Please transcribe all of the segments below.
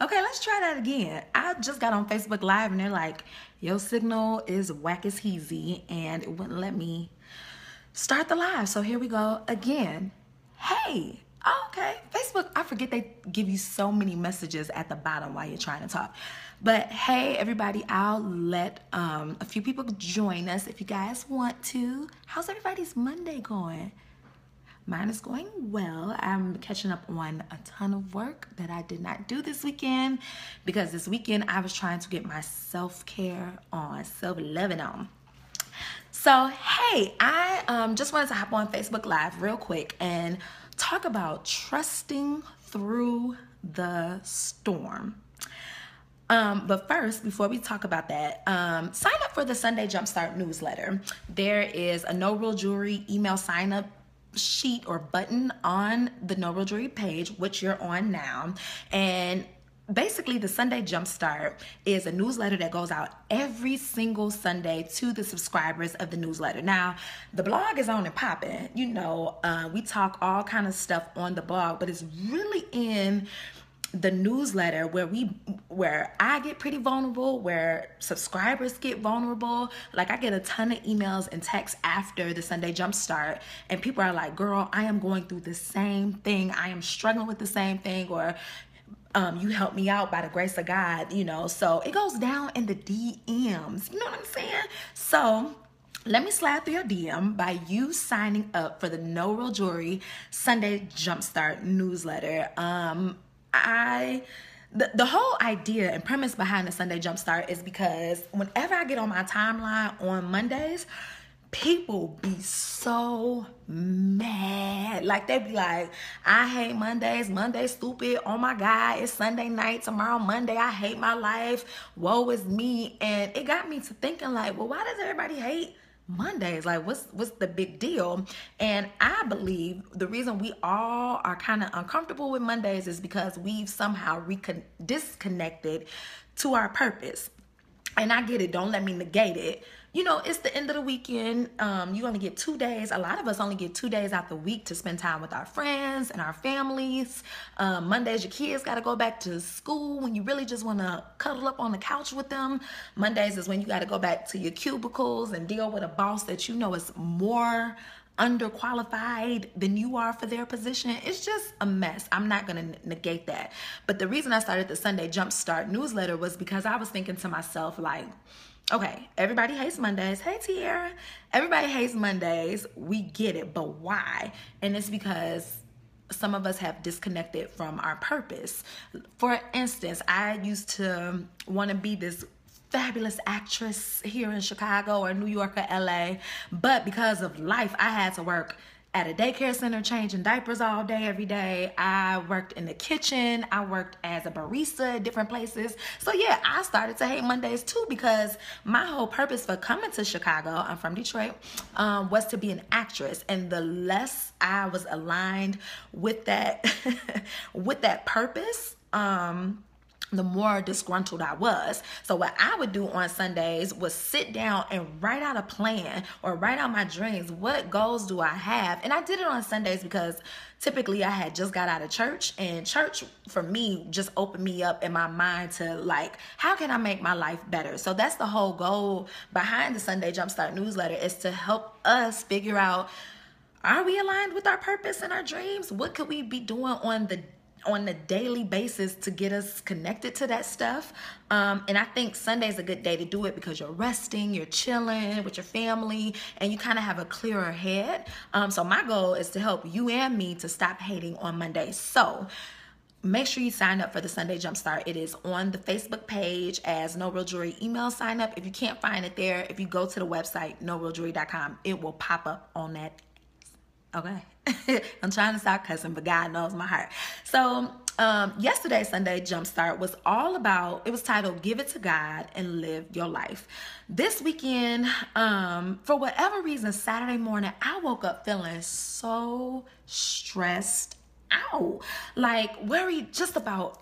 Okay, let's try that again. I just got on Facebook Live and they're like, your signal is whack as heezy, and it wouldn't let me start the live. So here we go again. Hey, okay. Facebook, I forget they give you so many messages at the bottom while you're trying to talk. But hey, everybody, I'll let a few people join us if you guys want to. How's everybody's Monday going? Mine is going well. I'm catching up on a ton of work that I did not do this weekend because this weekend I was trying to get my self-care on, self-loving on. So, hey, I just wanted to hop on Facebook Live real quick and talk about trusting through the storm. But first, before we talk about that, sign up for the Sunday Jumpstart newsletter. There is a No Real Jewelry email sign up sheet or button on the No Real Jewelry page, which you're on now. And basically, the Sunday Jumpstart is a newsletter that goes out every single Sunday to the subscribers of the newsletter. Now, the blog is on and popping. You know, we talk all kind of stuff on the blog, but it's really in the newsletter where I get pretty vulnerable, where subscribers get vulnerable. Like, I get a ton of emails and texts after the Sunday Jumpstart, and people are like, girl, I am going through the same thing. I am struggling with the same thing, or you helped me out by the grace of God, you know. So it goes down in the DMs, you know what I'm saying? So let me slide through your DM by you signing up for the No Real Jewelry Sunday Jumpstart newsletter. The whole idea and premise behind the Sunday Jumpstart is because whenever I get on my timeline on Mondays, people be so mad. Like, they be like, I hate Mondays. Monday's stupid. Oh my God, it's Sunday night. Tomorrow, Monday. I hate my life. Woe is me. And it got me to thinking, like, well, why does everybody hate Mondays? Like, what's the big deal? And I believe the reason we all are kind of uncomfortable with Mondays is because we've somehow disconnected to our purpose. And I get it. Don't let me negate it. You know, it's the end of the weekend. You only get 2 days. A lot of us only get 2 days out the week to spend time with our friends and our families. Mondays, your kids got to go back to school when you really just want to cuddle up on the couch with them. Mondays is when you got to go back to your cubicles and deal with a boss that you know is more underqualified than you are for their position. It's just a mess. I'm not going to negate that. But the reason I started the Sunday Jumpstart newsletter was because I was thinking to myself, like, okay, everybody hates Mondays. Hey, Tiara. Everybody hates Mondays. We get it, but why? And it's because some of us have disconnected from our purpose. For instance, I used to want to be this fabulous actress here in Chicago or New York or LA, but because of life, I had to work at a daycare center changing diapers all day, every day. I worked in the kitchen. I worked as a barista at different places. So yeah, I started to hate Mondays too, because my whole purpose for coming to Chicago, I'm from Detroit, was to be an actress. And the less I was aligned with that, with that purpose, the more disgruntled I was. So what I would do on Sundays was sit down and write out a plan or write out my dreams. What goals do I have? And I did it on Sundays because typically I had just got out of church, and church for me just opened me up in my mind to, like, how can I make my life better? So that's the whole goal behind the Sunday Jumpstart newsletter, is to help us figure out, are we aligned with our purpose and our dreams? What could we be doing on the daily basis to get us connected to that stuff? And I think Sunday's a good day to do it because you're resting, you're chilling with your family, and you kind of have a clearer head. So my goal is to help you and me to stop hating on Mondays. So make sure you sign up for the Sunday Jumpstart. It is on the Facebook page as No Real Jewelry email sign up. If you can't find it there, if you go to the website, norealjewelry.com, it will pop up on that. Okay. I'm trying to stop cussing, but God knows my heart. So yesterday's Sunday Jumpstart was all about, it was titled, Give It to God and Live Your Life. This weekend, for whatever reason, Saturday morning, I woke up feeling so stressed out, like worried just about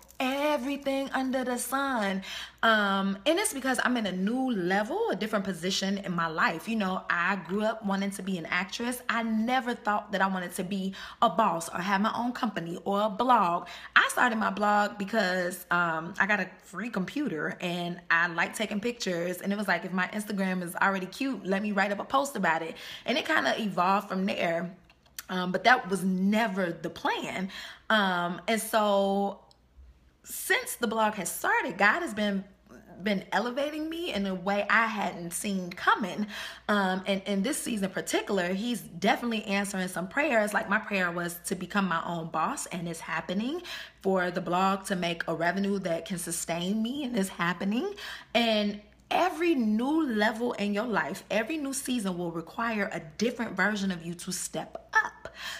everything under the sun. And it's because I'm in a new level, a different position in my life. You know, I grew up wanting to be an actress. I never thought that I wanted to be a boss or have my own company or a blog. I started my blog because I got a free computer and I like taking pictures. And it was like, if my Instagram is already cute, let me write up a post about it. And it kind of evolved from there. But that was never the plan. And so since the blog has started, God has been elevating me in a way I hadn't seen coming. And in this season in particular, he's definitely answering some prayers. Like, my prayer was to become my own boss, and it's happening. For the blog to make a revenue that can sustain me, and it's happening. And every new level in your life, every new season will require a different version of you to step up.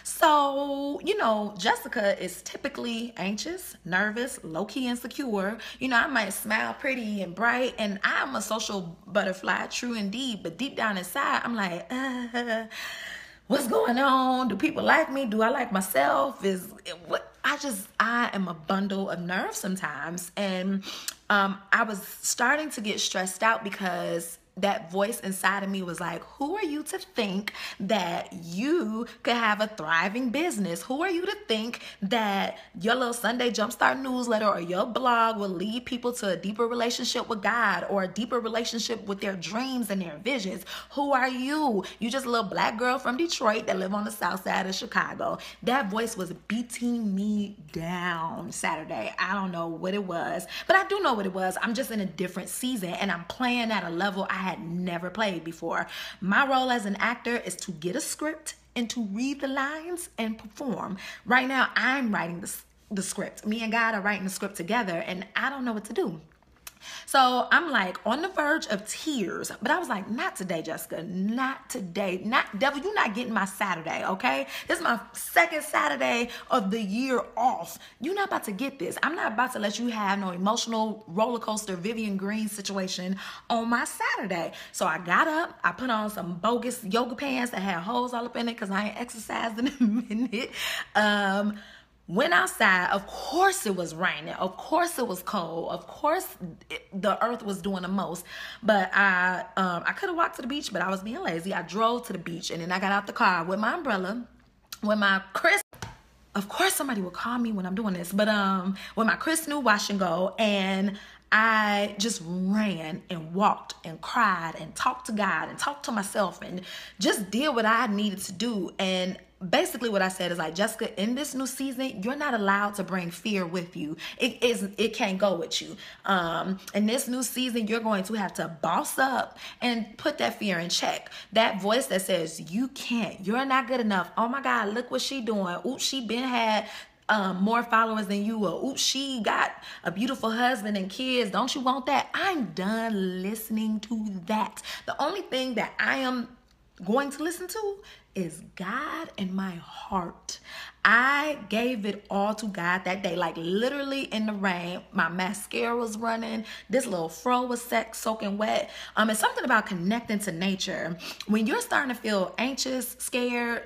So, you know, Jessica is typically anxious, nervous, low-key insecure. You know, I might smile pretty and bright, and I'm a social butterfly, true indeed. But deep down inside, I'm like, what's going on? Do people like me? Do I like myself? I am a bundle of nerves sometimes. And I was starting to get stressed out because that voice inside of me was like, who are you to think that you could have a thriving business? Who are you to think that your little Sunday Jumpstart newsletter or your blog will lead people to a deeper relationship with God or a deeper relationship with their dreams and their visions? Who are you? You just a little black girl from Detroit that live on the south side of Chicago. That voice was beating me down Saturday. I don't know what it was, but I do know what it was. I'm just in a different season, and I'm playing at a level I had never played before. My role as an actor is to get a script and to read the lines and perform. Right now, I'm writing the script. Me and God are writing the script together, and I don't know what to do. So I'm like on the verge of tears, but I was like, not today, Jessica, not today. Not, devil, you're not getting my Saturday, okay? This is my second Saturday of the year off. You're not about to get this. I'm not about to let you have no emotional roller coaster Vivian Green situation on my Saturday. So I got up, I put on some bogus yoga pants that had holes all up in it because I ain't exercised in a minute. Went outside. Of course it was raining. Of course it was cold. Of course the earth was doing the most. But I could have walked to the beach, but I was being lazy. I drove to the beach, and then I got out the car with my umbrella, with my Chris. Of course somebody will call me when I'm doing this, but with my Chris New Wash and Go, and I just ran and walked and cried and talked to God and talked to myself and just did what I needed to do. And basically what I said is like, Jessica, in this new season, you're not allowed to bring fear with you. It can't go with you. In this new season, you're going to have to boss up and put that fear in check. That voice that says, you can't, you're not good enough. Oh my God, look what she doing. Oops, she been had more followers than you, or oops, she got a beautiful husband and kids. Don't you want that? I'm done listening to that. The only thing that I am going to listen to is God and my heart. I gave it all to God that day, like literally in the rain. My mascara was running. This little fro was soaking wet. It's something about connecting to nature. When you're starting to feel anxious, scared,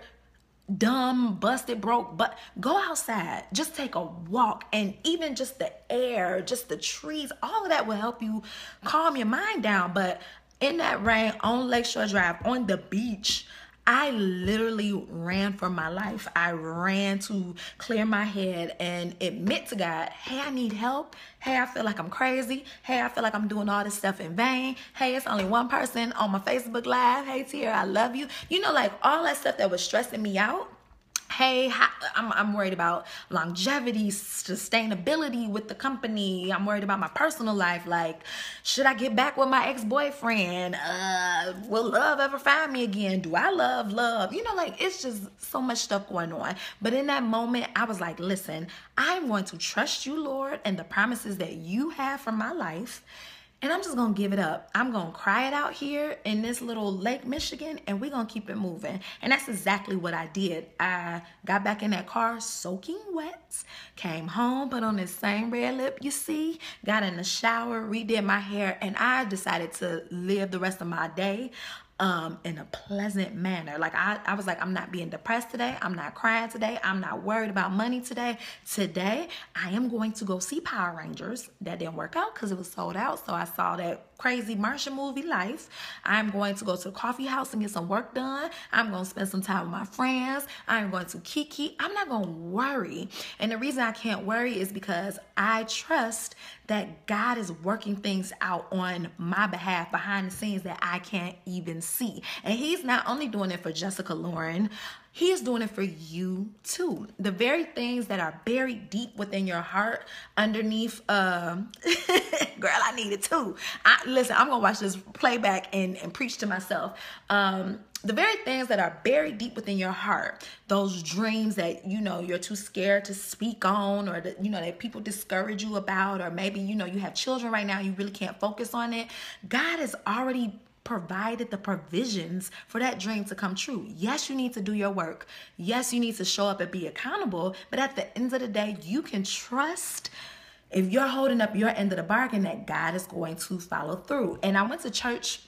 dumb, busted, broke, but go outside, just take a walk, and even just the air, just the trees, all of that will help you calm your mind down. But in that rain on Lakeshore Drive, on the beach, I literally ran for my life. I ran to clear my head and admit to God, hey, I need help. Hey, I feel like I'm crazy. Hey, I feel like I'm doing all this stuff in vain. Hey, it's only one person on my Facebook Live. Hey, Tia, I love you. You know, like all that stuff that was stressing me out. Hey, I'm worried about longevity, sustainability with the company. I'm worried about my personal life. Like, should I get back with my ex-boyfriend? Will love ever find me again? Do I love love? You know, like, it's just so much stuff going on. But in that moment, I was like, listen, I'm going to trust you, Lord, and the promises that you have for my life. And I'm just going to give it up. I'm going to cry it out here in this little Lake Michigan, and we're going to keep it moving. And that's exactly what I did. I got back in that car soaking wet, came home, put on this same red lip you see, got in the shower, redid my hair, and I decided to live the rest of my day in a pleasant manner. Like I was like, I'm not being depressed today. I'm not crying today. I'm not worried about money today. Today, I am going to go see Power Rangers. That didn't work out because it was sold out. So I saw that crazy Martian movie Life. I'm going to go to the coffee house and get some work done. I'm going to spend some time with my friends. I'm going to kiki. I'm not going to worry. And the reason I can't worry is because I trust that God is working things out on my behalf behind the scenes that I can't even see. And he's not only doing it for Jessica Lauren, he is doing it for you too. The very things that are buried deep within your heart underneath, girl, I need it too. Listen, I'm gonna watch this playback and preach to myself. The very things that are buried deep within your heart, those dreams that, you know, you're too scared to speak on, or that, you know, that people discourage you about, or maybe, you know, you have children right now, you really can't focus on it. God has already provided the provisions for that dream to come true. Yes, you need to do your work. Yes, you need to show up and be accountable. But at the end of the day, you can trust, if you're holding up your end of the bargain, that God is going to follow through. And I went to church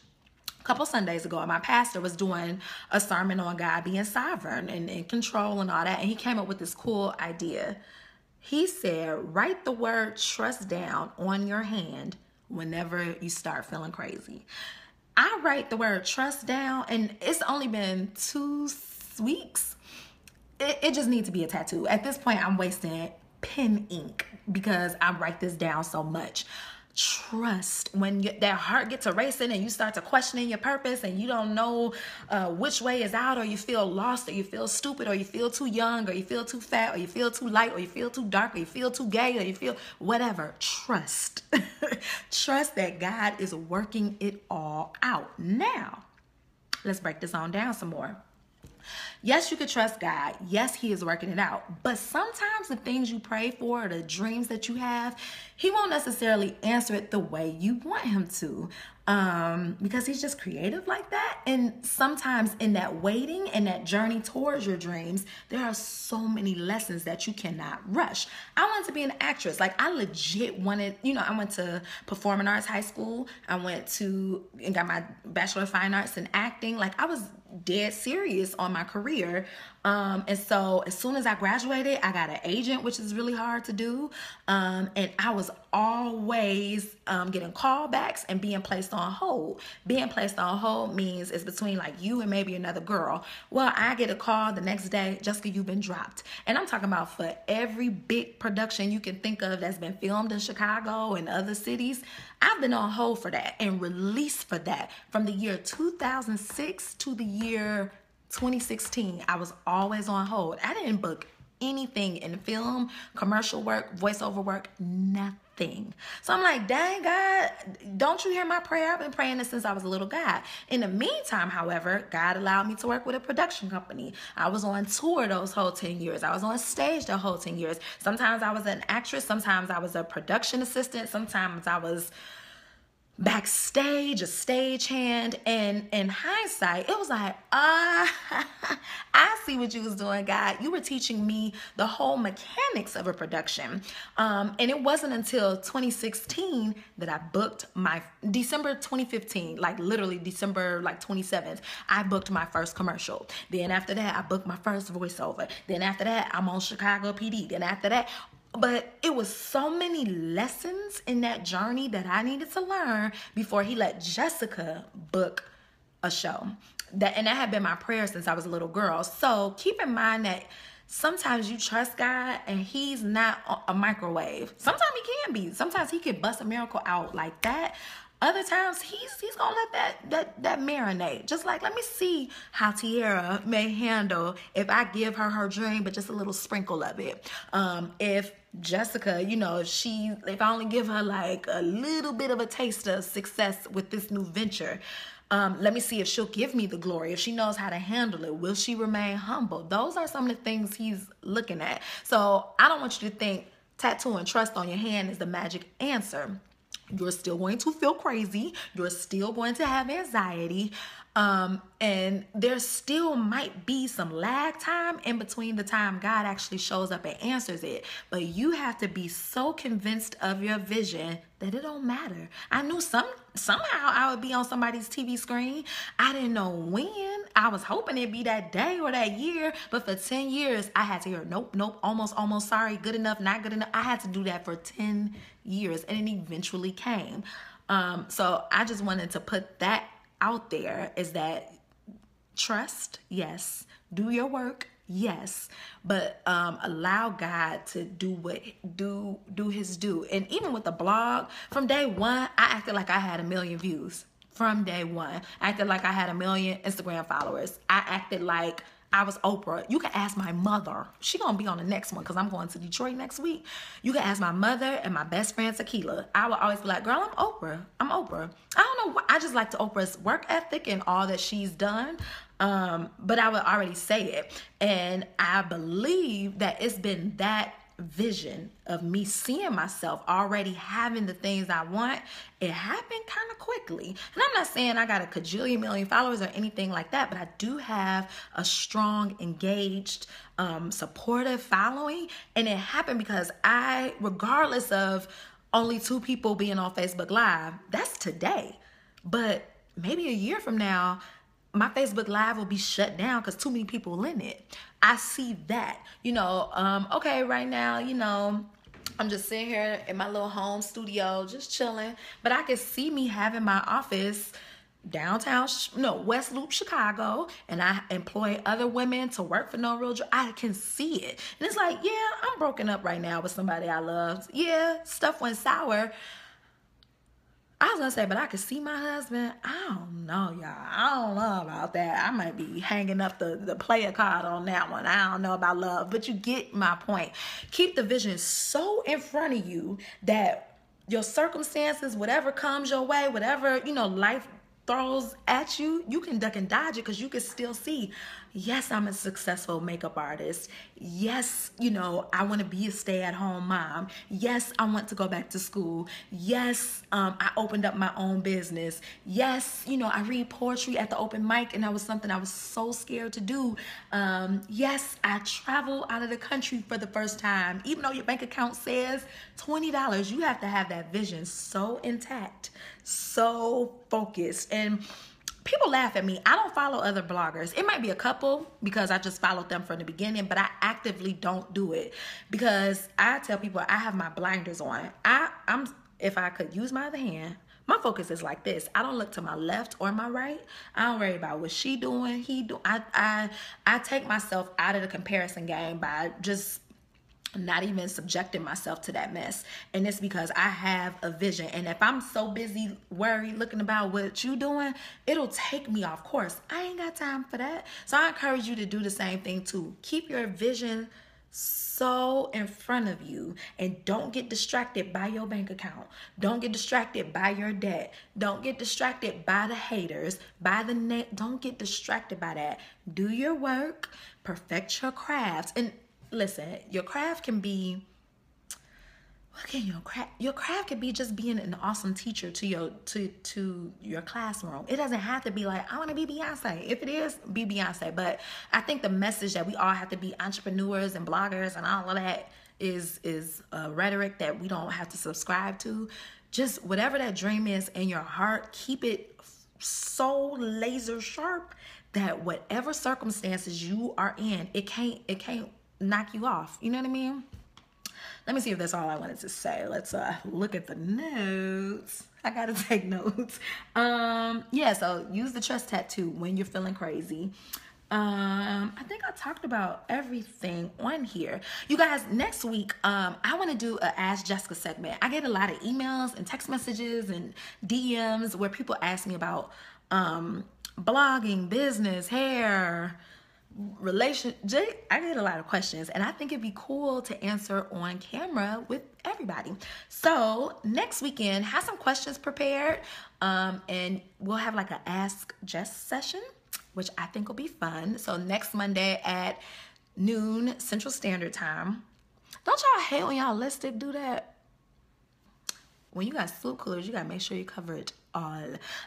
a couple Sundays ago, and my pastor was doing a sermon on God being sovereign and in control and all that. And he came up with this cool idea. He said, write the word trust down on your hand whenever you start feeling crazy. I write the word trust down, and it's only been 2 weeks. It just needs to be a tattoo. At this point, I'm wasting pen ink because I write this down so much. Trust, when that heart gets to racing and you start to questioning your purpose and you don't know which way is out, or you feel lost, or you feel stupid, or you feel too young, or you feel too fat, or you feel too light, or you feel too dark, or you feel too gay, or you feel whatever. Trust. Trust that God is working it all out. Now, let's break this on down some more. Yes, you could trust God. Yes, he is working it out. But sometimes the things you pray for, the dreams that you have, he won't necessarily answer it the way you want him to, because he's just creative like that. And sometimes in that waiting and that journey towards your dreams, there are so many lessons that you cannot rush. I wanted to be an actress. Like, I legit wanted, you know, I went to Performing Arts High School. I went to and got my Bachelor of Fine Arts in acting. Like, I was dead serious on my career. And so as soon as I graduated, I got an agent, which is really hard to do. And I was always getting callbacks and being placed on hold. Being placed on hold means it's between like you and maybe another girl. Well, I get a call the next day, Jessica, you've been dropped. And I'm talking about for every big production you can think of that's been filmed in Chicago and other cities. I've been on hold for that and released for that. From the year 2006 to the year 2016, I was always on hold. I didn't book anything in film, commercial work, voiceover work, nothing. So I'm like, dang, God, don't you hear my prayer? I've been praying this since I was a little guy. In the meantime, however, God allowed me to work with a production company. I was on tour those whole 10 years. I was on stage the whole 10 years. Sometimes I was an actress. Sometimes I was a production assistant. Sometimes I was backstage, a stagehand. And in hindsight, it was like, I see what you was doing, God. You were teaching me the whole mechanics of a production. And it wasn't until 2016 that I booked my, December 2015, like literally December like 27th, I booked my first commercial. Then after that, I booked my first voiceover. Then after that, I'm on Chicago PD. Then after that, but it was so many lessons in that journey that I needed to learn before he let Jessica book a show. And that had been my prayer since I was a little girl. So keep in mind that sometimes you trust God and he's not a microwave. Sometimes he can be. Sometimes he can bust a miracle out like that. Other times he's gonna let that marinate. Just like, let me see how Tiara may handle if I give her dream, but just a little sprinkle of it. If Jessica, you know, if I only give her like a little bit of a taste of success with this new venture, let me see if she'll give me the glory. If she knows how to handle it, will she remain humble? Those are some of the things he's looking at. So I don't want you to think tattooing trust on your hand is the magic answer. You're still going to feel crazy. You're still going to have anxiety. And there still might be some lag time in between the time God actually shows up and answers it. But you have to be so convinced of your vision that it don't matter. I knew somehow I would be on somebody's TV screen. I didn't know when. I was hoping it'd be that day or that year. But for 10 years, I had to hear nope, almost, sorry, good enough, not good enough. I had to do that for 10 years, and it eventually came. So I just wanted to put that out there, is that trust, yes. Do your work, yes. But allow God to do his due. And even with the blog, from day one, I acted like I had 1 million views. From day one, I acted like I had 1 million Instagram followers. I acted like I was Oprah. You can ask my mother. She gonna be on the next one because I'm going to Detroit next week. You can ask my mother and my best friend Tequila. I would always be like, girl, I'm Oprah. I don't know why. I just like to Oprah's work ethic and all that she's done. But I would already say it. And I believe that it's been that vision of me seeing myself already having the things I want. It happened kind of quickly. And I'm not saying I got a cajillion million followers or anything like that, but I do have a strong, engaged, supportive following. And it happened because regardless of only 2 people being on Facebook Live, that's today. But maybe a year from now, my Facebook Live will be shut down because too many people in it. I see that, okay, right now, I'm just sitting here in my little home studio, just chilling. But I can see me having my office downtown, West Loop, Chicago, and I employ other women to work for no real job. I can see it. And it's like, yeah, I'm broken up right now with somebody I loved. Yeah, stuff went sour. I was gonna say, but I could see my husband. I don't know, y'all. I don't know about that. I might be hanging up the player card on that one. I don't know about love, but you get my point. Keep the vision so in front of you that your circumstances, whatever comes your way, whatever, life throws at you, you can duck and dodge it because you can still see, yes, I'm a successful makeup artist. Yes, I want to be a stay-at-home mom. Yes, I want to go back to school. Yes, I opened up my own business. Yes, I read poetry at the open mic, and that was something I was so scared to do. Yes, I travel out of the country for the first time. Even though your bank account says $20, you have to have that vision so intact, so focused. And people laugh at me. I don't follow other bloggers. It might be a couple because I just followed them from the beginning, but I actively don't do it because I tell people I have my blinders on. If I could use my other hand, my focus is like this. I don't look to my left or my right. I don't worry about what she doing, he do. I take myself out of the comparison game by just not even subjecting myself to that mess. And it's because I have a vision. And if I'm so busy worried looking about what you doing, it'll take me off course. I ain't got time for that. So I encourage you to do the same thing too. Keep your vision so in front of you and don't get distracted by your bank account. Don't get distracted by your debt. Don't get distracted by the haters, don't get distracted by that. Do your work, perfect your crafts. And listen, your craft can be, your craft can be just being an awesome teacher to your classroom. It doesn't have to be like, I want to be Beyonce. If it is, be Beyonce. But I think the message that we all have to be entrepreneurs and bloggers and all of that is a rhetoric that we don't have to subscribe to. Just whatever that dream is in your heart, keep it so laser sharp that whatever circumstances you are in, it can't knock you off. You know what I mean? Let me see if that's all I wanted to say. Let's look at the notes. I gotta take notes. So use the trust tattoo when you're feeling crazy. I think I talked about everything on here. You guys, next week, I want to do a Ask Jessica segment. I get a lot of emails and text messages and DMs where people ask me about blogging, business, hair, I get a lot of questions, and I think it'd be cool to answer on camera with everybody. So next weekend, have some questions prepared, and we'll have like a Ask Jess session, which I think will be fun. So next Monday at noon Central Standard Time. Don't y'all hate when y'all listed do that? when you got swoop coolers, you gotta make sure you cover it all.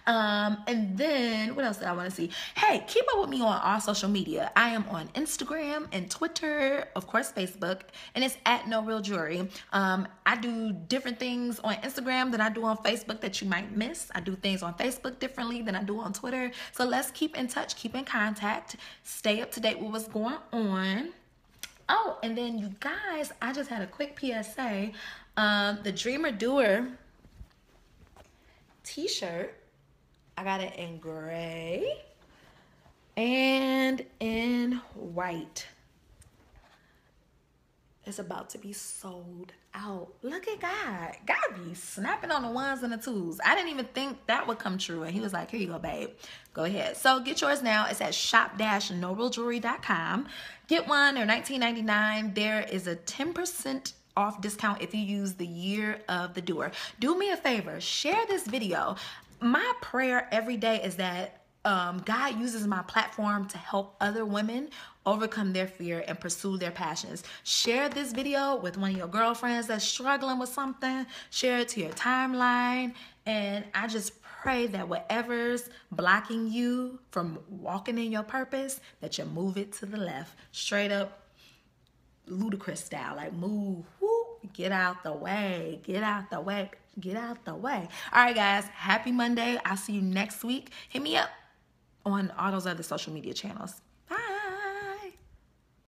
And then what else did I want to see? Hey, keep up with me on all social media. I am on Instagram and Twitter, of course Facebook, and it's at No Real Jewelry. I do different things on Instagram than I do on Facebook that you might miss. I do things on Facebook differently than I do on Twitter. So let's keep in touch, keep in contact, stay up to date with what's going on. Oh, and then you guys, I just had a quick PSA. The Dreamer Doer t-shirt, I got it in gray and in white. It's about to be sold out. Look at God. God be snapping on the ones and the twos. I didn't even think that would come true. And he was like, here you go, babe. Go ahead. So get yours now. It's at shop-norealjewelry.com. Get one. They're $19.99. There is a 10% off discount if you use the Year of the Doer. Do me a favor. Share this video. My prayer every day is that God uses my platform to help other women overcome their fear and pursue their passions. Share this video with one of your girlfriends that's struggling with something. Share it to your timeline. And I just pray that whatever's blocking you from walking in your purpose, that you move it to the left. Straight up Ludacris style. Like move, whoop, get out the way, get out the way, get out the way. All right, guys. Happy Monday. I'll see you next week. Hit me up on all those other social media channels.